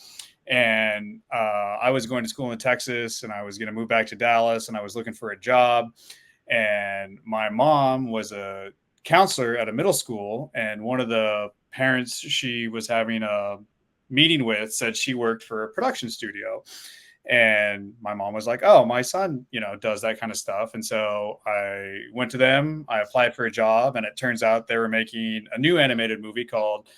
And I was going to school in Texas, and I was going to move back to Dallas, and I was looking for a job. And my mom was a counselor at a middle school, and one of the parents she was having a meeting with said she worked for a production studio. And my mom was like, oh, my son, does that kind of stuff. And so I went to them, I applied for a job, and it turns out they were making a new animated movie called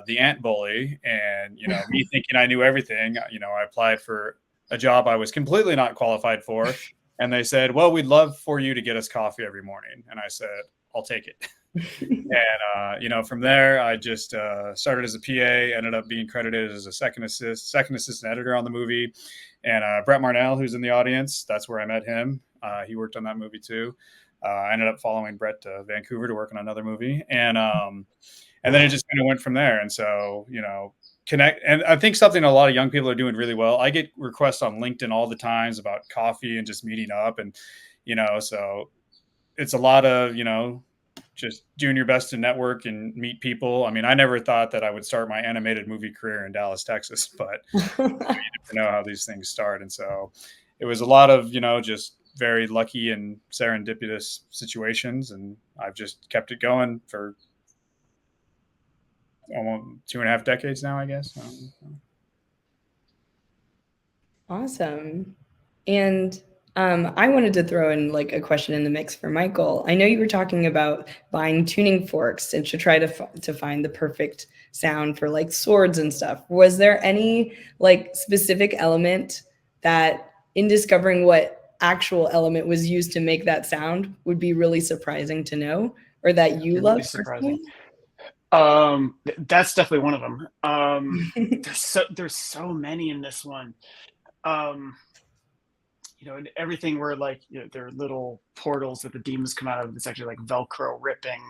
The Ant Bully. And, me thinking I knew everything, I applied for a job I was completely not qualified for. And they said, well, we'd love for you to get us coffee every morning. And I said, I'll take it. And, from there, I just started as a PA, ended up being credited as a second assistant editor on the movie. And Brett Marnell, who's in the audience, that's where I met him. He worked on that movie too. I ended up following Brett to Vancouver to work on another movie. And then it just kind of went from there. And so, connect. And I think something a lot of young people are doing really well. I get requests on LinkedIn all the times about coffee and just meeting up. And, so it's a lot of, just doing your best to network and meet people. I mean, I never thought that I would start my animated movie career in Dallas, Texas, but you never know how these things start. And so it was a lot of, just very lucky and serendipitous situations. And I've just kept it going for almost 2.5 decades now, I guess. Awesome. And I wanted to throw in like a question in the mix for Michael. I know you were talking about buying tuning forks and to try to find the perfect sound for like swords and stuff. Was there any like specific element that in discovering what actual element was used to make that sound would be really surprising to know, or that you love? Really surprising. That's definitely one of them. There's so many in this one. And everything where like, there are little portals that the demons come out of. It's actually like Velcro ripping.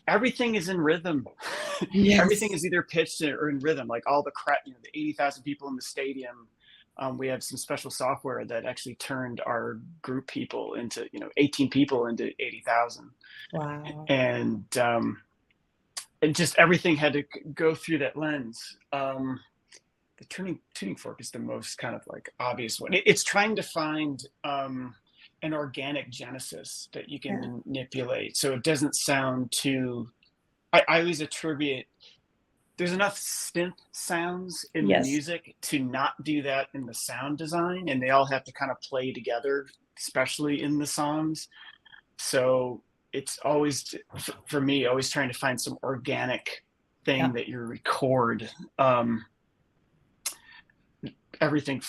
Everything is in rhythm. Yes. Everything is either pitched or in rhythm. Like all the the 80,000 people in the stadium. We have some special software that actually turned our group people into, 18 people into 80,000. Wow. And just everything had to go through that lens. The tuning fork is the most kind of like obvious one. It's trying to find an organic genesis that you can manipulate, so it doesn't sound too. I always attribute there's enough synth sounds in the music to not do that in the sound design, and they all have to kind of play together, especially in the songs. So it's always, for me, always trying to find some organic thing that you record. Everything.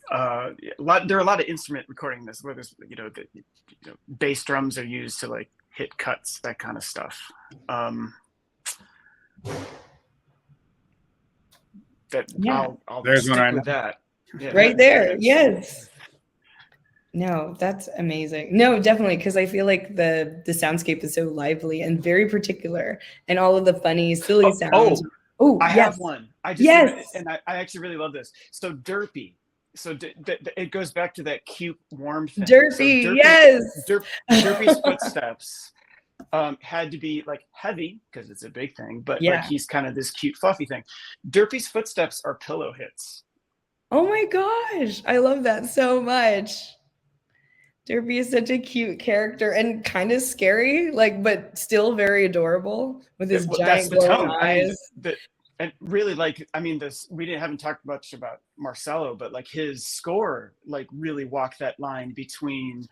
There are a lot of instrument recording this, where there's, bass drums are used to like hit cuts, that kind of stuff. I'll stick with that. Yeah, right there. Yes. No, that's amazing. No, definitely, because I feel like the soundscape is so lively and very particular, and all of the funny, silly sounds. I have one. And I actually really love this. So Derpy. So it goes back to that cute, warm thing. Derpy, yes. Derpy's footsteps had to be like heavy because it's a big thing, but like he's kind of this cute, fluffy thing. Derpy's footsteps are pillow hits. Oh my gosh, I love that so much. Derpy is such a cute character and kind of scary, like, but still very adorable with his giant glowing eyes. And really, like, we haven't talked much about Marcello, but like his score, like, really walked that line between,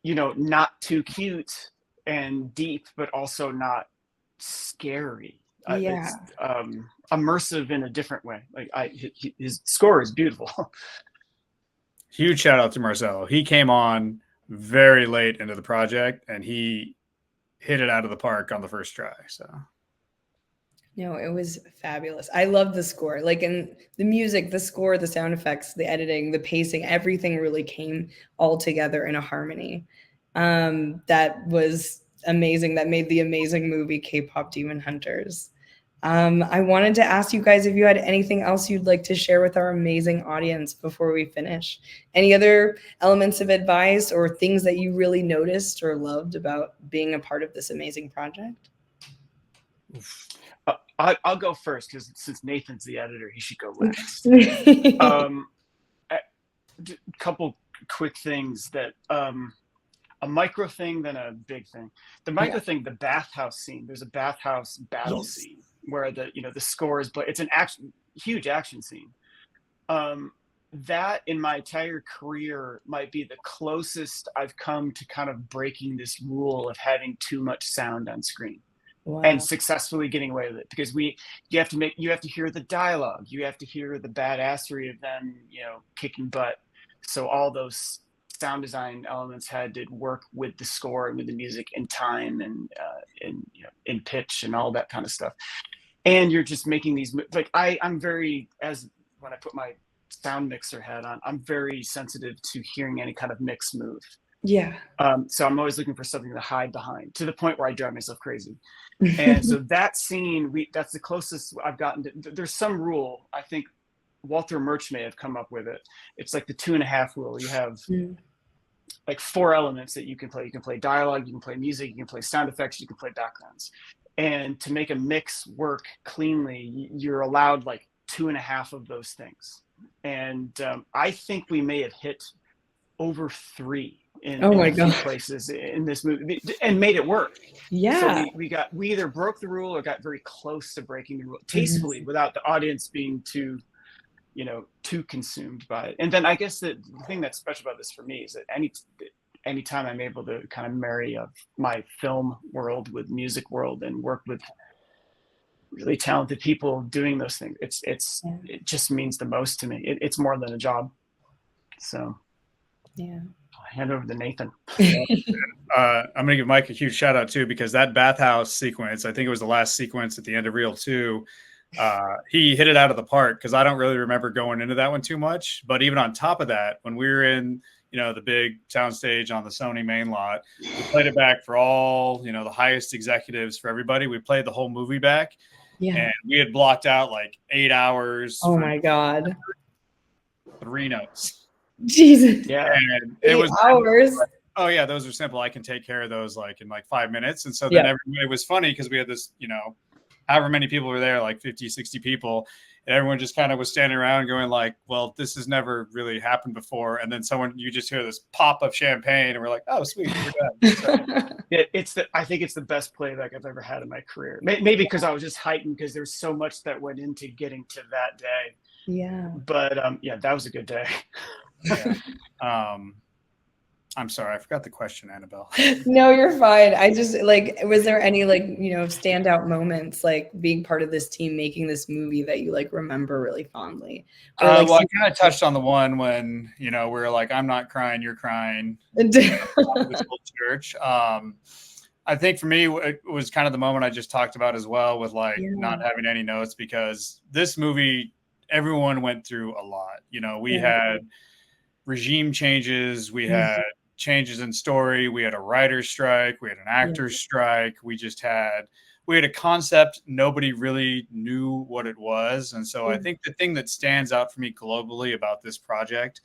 not too cute and deep, but also not scary. It's immersive in a different way. Like his score is beautiful. Huge shout out to Marcello. He came on very late into the project and he hit it out of the park on the first try. So no, it was fabulous. I love the score. Like, in the music, the score, the sound effects, the editing, the pacing, everything really came all together in a harmony. That was amazing. That made the amazing movie K-Pop Demon Hunters. I wanted to ask you guys if you had anything else you'd like to share with our amazing audience before we finish. Any other elements of advice or things that you really noticed or loved about being a part of this amazing project? I'll go first, because since Nathan's the editor, he should go last. A couple quick things that a a micro thing than a big thing. The micro thing, the bathhouse scene. There's a bathhouse battle scene where the score is, but it's an huge action scene. That in my entire career might be the closest I've come to kind of breaking this rule of having too much sound on screen. Wow. And successfully getting away with it, because you have to hear the dialogue, you have to hear the badassery of them, kicking butt. So all those sound design elements had to work with the score and with the music in time and in pitch and all that kind of stuff. And you're just making these, like I'm very, as when I put my sound mixer hat on, I'm very sensitive to hearing any kind of mix move. Yeah. So I'm always looking for something to hide behind, to the point where I drive myself crazy. And so that scene, that's the closest I've gotten to. There's some rule, I think Walter Murch may have come up with it. It's like the 2.5 rule. You have like 4 elements that you can play. You can play dialogue, you can play music, you can play sound effects, you can play backgrounds. And to make a mix work cleanly, you're allowed like 2.5 of those things. And I think we may have hit over 3 in a few places in this movie, and made it work. Yeah. So we either broke the rule or got very close to breaking the rule tastefully, without the audience being too consumed by it. And then I guess the thing that's special about this for me is that anytime I'm able to kind of marry my film world with music world and work with really talented people doing those things, it just means the most to me. It's more than a job. So yeah, I'll hand over to Nathan. I'm going to give Mike a huge shout out too, because that bathhouse sequence, I think it was the last sequence at the end of Reel 2. He hit it out of the park, because I don't really remember going into that one too much. But even on top of that, when we were in, the big soundstage on the Sony main lot, we played it back for all, the highest executives, for everybody. We played the whole movie back. Yeah. And we had blocked out like 8 hours. Oh my God. 3 notes. Jesus. Yeah. And 8 hours. Oh yeah, those are simple. I can take care of those like in like 5 minutes. And so then it was funny, because we had this, however many people were there, like 50, 60 people. And everyone just kind of was standing around going like, well, this has never really happened before. And then you just hear this pop of champagne, and we're like, oh, sweet, we're done. So, I think it's the best playback I've ever had in my career. Maybe because I was just heightened, because there's so much that went into getting to that day. Yeah. But that was a good day. Yeah. I'm sorry, I forgot the question, Annabelle. No, you're fine. I just was there any standout moments, like being part of this team making this movie, that you remember really fondly? Or, well, I kind of touched on the one when we were like, I'm not crying, you're crying. This whole church. I think for me, it was kind of the moment I just talked about as well, with not having any notes, because this movie, everyone went through a lot. We had regime changes, we had changes in story, we had a writer's strike, we had an actor's strike, we had a concept nobody really knew what it was. And so I think the thing that stands out for me globally about this project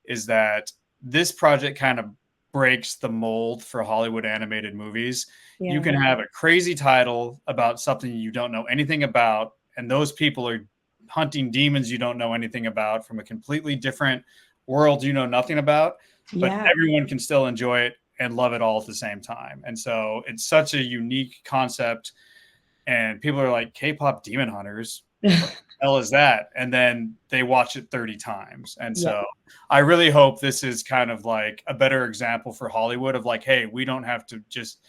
is that this project kind of breaks the mold for Hollywood animated movies. You can have a crazy title about something you don't know anything about, and those people are hunting demons you don't know anything about from a completely different world you know nothing about, but everyone can still enjoy it and love it all at the same time. And so it's such a unique concept, and people are like, K-pop demon hunters, what the hell is that? And then they watch it 30 times. And so I really hope this is kind of like a better example for Hollywood of like, hey, we don't have to just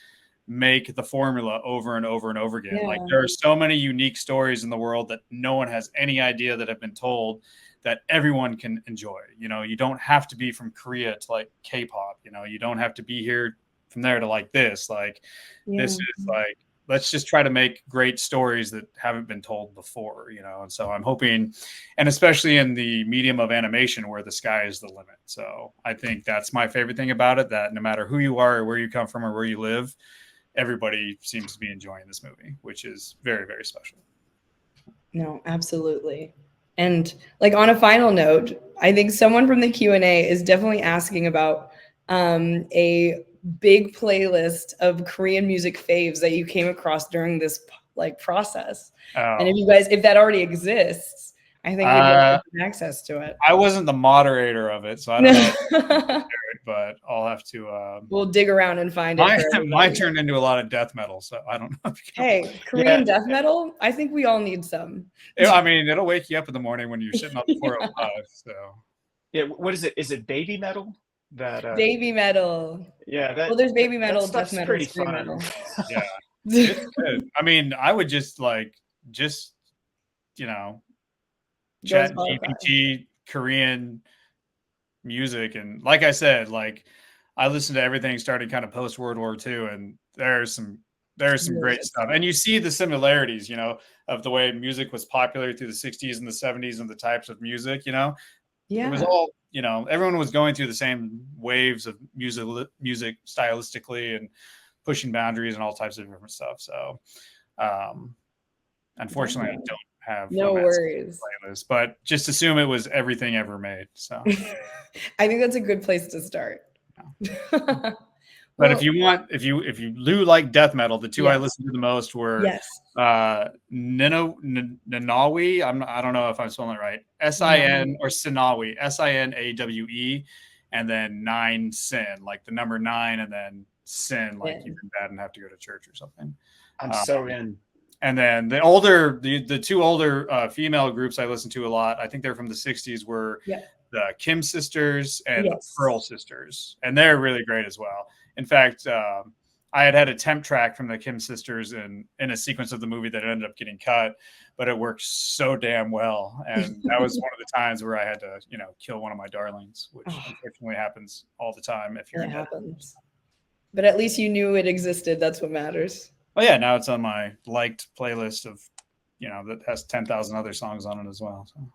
make the formula over and over and over again. Like, there are so many unique stories in the world that no one has any idea that have been told, that everyone can enjoy. You don't have to be from Korea to like K-pop. You don't have to be here from there to like this. This is like, let's just try to make great stories that haven't been told before. And so I'm hoping, and especially in the medium of animation, where the sky is the limit. So I think that's my favorite thing about it, that no matter who you are or where you come from or where you live, everybody seems to be enjoying this movie, which is very, very special. No, absolutely. And on a final note, I think someone from the Q&A is definitely asking about a big playlist of Korean music faves that you came across during this process. And if that already exists, I think we'd love access to it. I wasn't the moderator of it, so I don't know. But I'll have to. We'll dig around and find it. Mine turned into a lot of death metal, so I don't know. Hey, Korean death metal? I think we all need some. I mean, it'll wake you up in the morning when you're sitting on the 405. So yeah, what is it? Is it baby metal? That baby metal. Yeah, well, there's baby metal, death metal, pretty fun. Metal. Yeah, it's good. I mean, I would just chat GPT Korean music, and like I said, like I listened to everything starting kind of post World War II, and there's some great stuff, and you see the similarities, of the way music was popular through the 60s and the 70s and the types of music, it was all, everyone was going through the same waves of music stylistically and pushing boundaries and all types of different stuff. So unfortunately, I don't have no worries playlist, but just assume it was everything ever made. So I think that's a good place to start. Yeah. But if you do like death metal, the two I listened to the most were Ninawi. I don't know if I'm spelling it right. S-I-N or Sinawi, S-I-N-A-W-E, and then 9 sin, like the number 9, and then sin, like you've been bad and have to go to church or something. I'm so in. And then the two older female groups I listened to a lot, I think they're from the 60s, were the Kim sisters and the Pearl sisters. And they're really great as well. In fact, I had a temp track from the Kim sisters in a sequence of the movie that ended up getting cut, but it worked so damn well. And that was one of the times where I had to, kill one of my darlings, which unfortunately happens all the time if you're happens. But at least you knew it existed. That's what matters. Well, yeah, now it's on my liked playlist of, that has 10,000 other songs on it as well. So.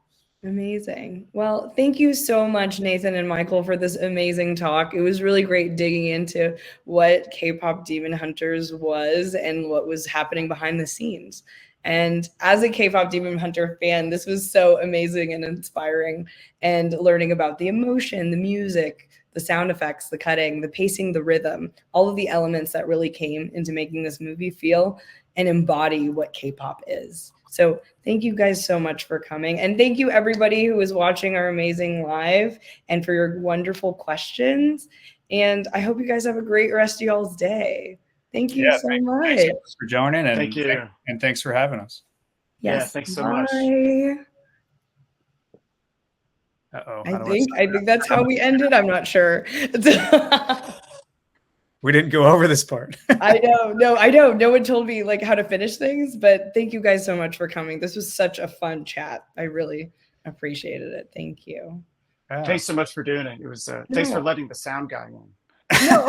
Amazing. Well, thank you so much, Nathan and Michael, for this amazing talk. It was really great digging into what K-pop Demon Hunters was and what was happening behind the scenes. And as a K-pop Demon Hunter fan, this was so amazing and inspiring, and learning about the emotion, the music, the sound effects, the cutting, the pacing, the rhythm, all of the elements that really came into making this movie feel and embody what K-pop is. So thank you guys so much for coming. And thank you everybody who is watching our amazing live and for your wonderful questions. And I hope you guys have a great rest of y'all's day. Thank you so much. Thanks for joining, and thank you. And thanks for having us. Yes, thanks so much. I think that's how we ended. I'm not sure. We didn't go over this part. I know. No one told me how to finish things, but thank you guys so much for coming. This was such a fun chat. I really appreciated it. Thank you. Thanks so much for doing it. It was thanks for letting the sound guy in. No.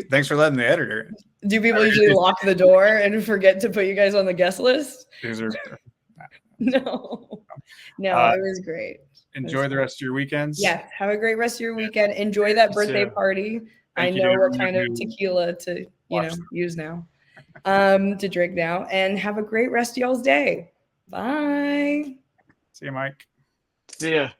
Thanks for letting the editor in. Do people usually lock the door and forget to put you guys on the guest list? No, it was great. Enjoy the rest of your weekends. Yeah, have a great rest of your weekend. Enjoy that birthday party. I know what kind of tequila to use now, to drink now, and have a great rest of y'all's day. Bye. See you, Mike. See ya.